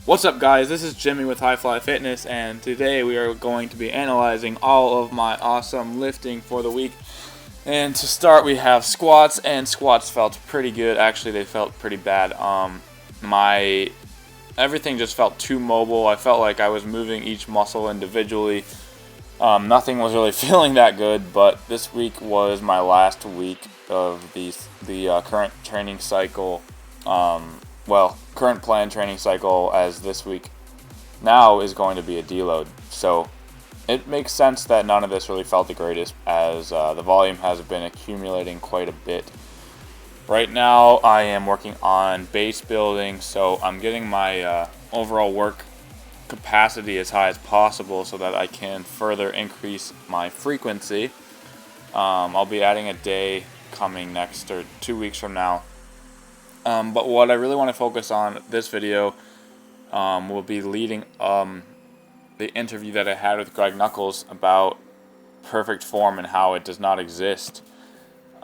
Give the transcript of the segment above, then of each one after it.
What's up, guys? This is Jimmy with Hifly Fitness, and today we are going to be analyzing all of my awesome lifting for the week. And to start, we have squats, and squats felt pretty good. Actually, they felt pretty bad. Everything just felt too mobile. I felt like I was moving each muscle individually. Nothing was really feeling that good, but this week was my last week of the current training cycle. Current planned training cycle, as this week now is going to be a deload. So it makes sense that none of this really felt the greatest, as the volume has been accumulating quite a bit. Right now I am working on base building, so I'm getting my overall work capacity as high as possible so that I can further increase my frequency. I'll be adding a day coming next, or 2 weeks from now. But what I really want to focus on this video will be leading the interview that I had with Greg Nuckols about perfect form and how it does not exist.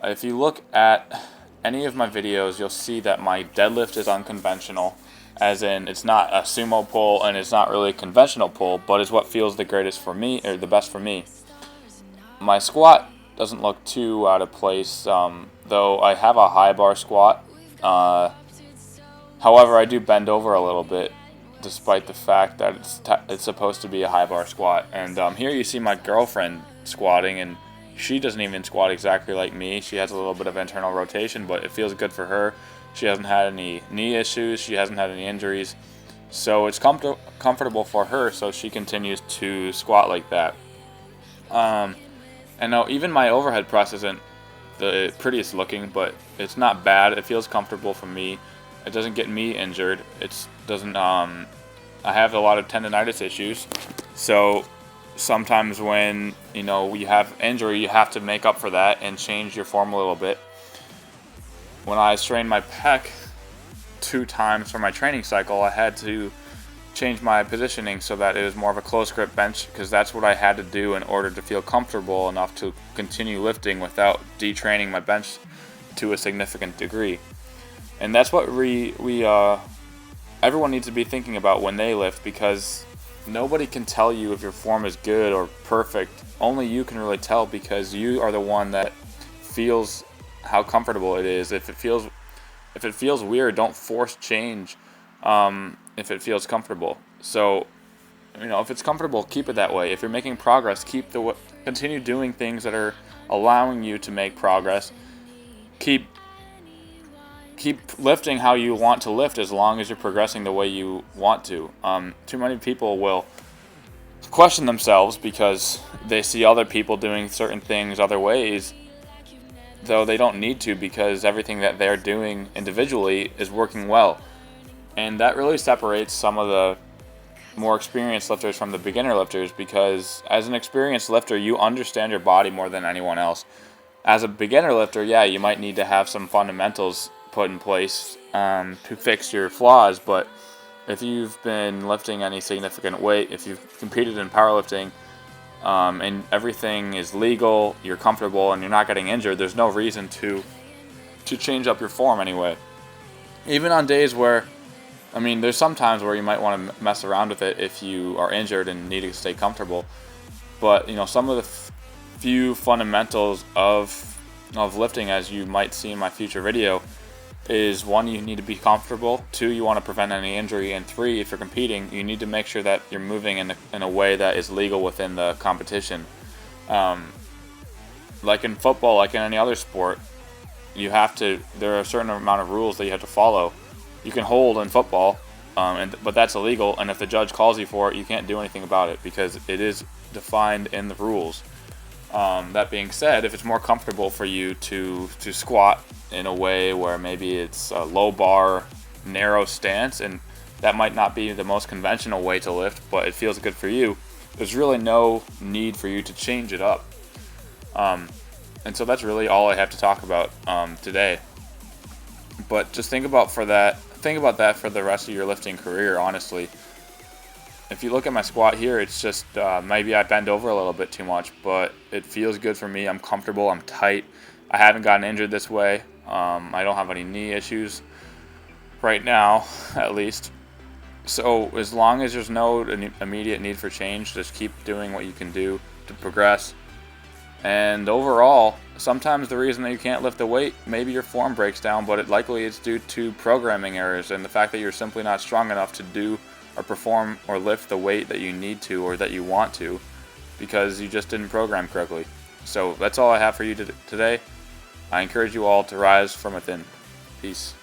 If you look at any of my videos, you'll see that my deadlift is unconventional, as in it's not a sumo pull and it's not really a conventional pull, but it's what feels the greatest for me, or the best for me. My squat doesn't look too out of place, though I have a high bar squat. However, I do bend over a little bit, despite the fact that it's supposed to be a high bar squat. And here you see my girlfriend squatting, and she doesn't even squat exactly like me. She has a little bit of internal rotation, but it feels good for her. She hasn't had any knee issues. She hasn't had any injuries. So it's comfortable for her, so she continues to squat like that. And now even my overhead press isn't the prettiest looking, but it's not bad. It feels comfortable for me. It doesn't get me injured. It doesn't. I have a lot of tendonitis issues, so sometimes when you have injury, you have to make up for that and change your form a little bit. When I strained my pec 2 times for my training cycle, I had to change my positioning so that it was more of a close grip bench, because that's what I had to do in order to feel comfortable enough to continue lifting without detraining my bench to a significant degree. And that's what everyone needs to be thinking about when they lift, because nobody can tell you if your form is good or perfect. Only you can really tell, because you are the one that feels how comfortable it is. If it feels weird, don't force change. If it feels comfortable. So, if it's comfortable, keep it that way. If you're making progress, continue doing things that are allowing you to make progress. Keep lifting how you want to lift, as long as you're progressing the way you want to. Too many people will question themselves because they see other people doing certain things other ways, though they don't need to, because everything that they're doing individually is working well. And that really separates some of the more experienced lifters from the beginner lifters, because as an experienced lifter, you understand your body more than anyone else. As a beginner lifter, yeah, you might need to have some fundamentals put in place to fix your flaws, but if you've been lifting any significant weight, if you've competed in powerlifting, and everything is legal, you're comfortable, and you're not getting injured, there's no reason to change up your form anyway. Even on days where, there's some times where you might want to mess around with it if you are injured and need to stay comfortable. But, some of the few fundamentals of lifting, as you might see in my future video, is 1, you need to be comfortable. 2, you want to prevent any injury. And 3, if you're competing, you need to make sure that you're moving in a way that is legal within the competition. Like in football, like in any other sport, there are a certain amount of rules that you have to follow. You can hold in football, but that's illegal, and if the judge calls you for it, you can't do anything about it, because it is defined in the rules. That being said, if it's more comfortable for you to squat in a way where maybe it's a low bar, narrow stance, and that might not be the most conventional way to lift, but it feels good for you, there's really no need for you to change it up. And so that's really all I have to talk about today. But just think about that for the rest of your lifting career, honestly. If you look at my squat here, it's just maybe I bend over a little bit too much, but it feels good for me. I'm comfortable, I'm tight. I haven't gotten injured this way. I don't have any knee issues right now, at least. So as long as there's no immediate need for change, just keep doing what you can do to progress. And overall, sometimes the reason that you can't lift the weight, maybe your form breaks down, but likely it's due to programming errors and the fact that you're simply not strong enough to do or perform or lift the weight that you need to or that you want to, because you just didn't program correctly. So that's all I have for you today. I encourage you all to rise from within. Peace.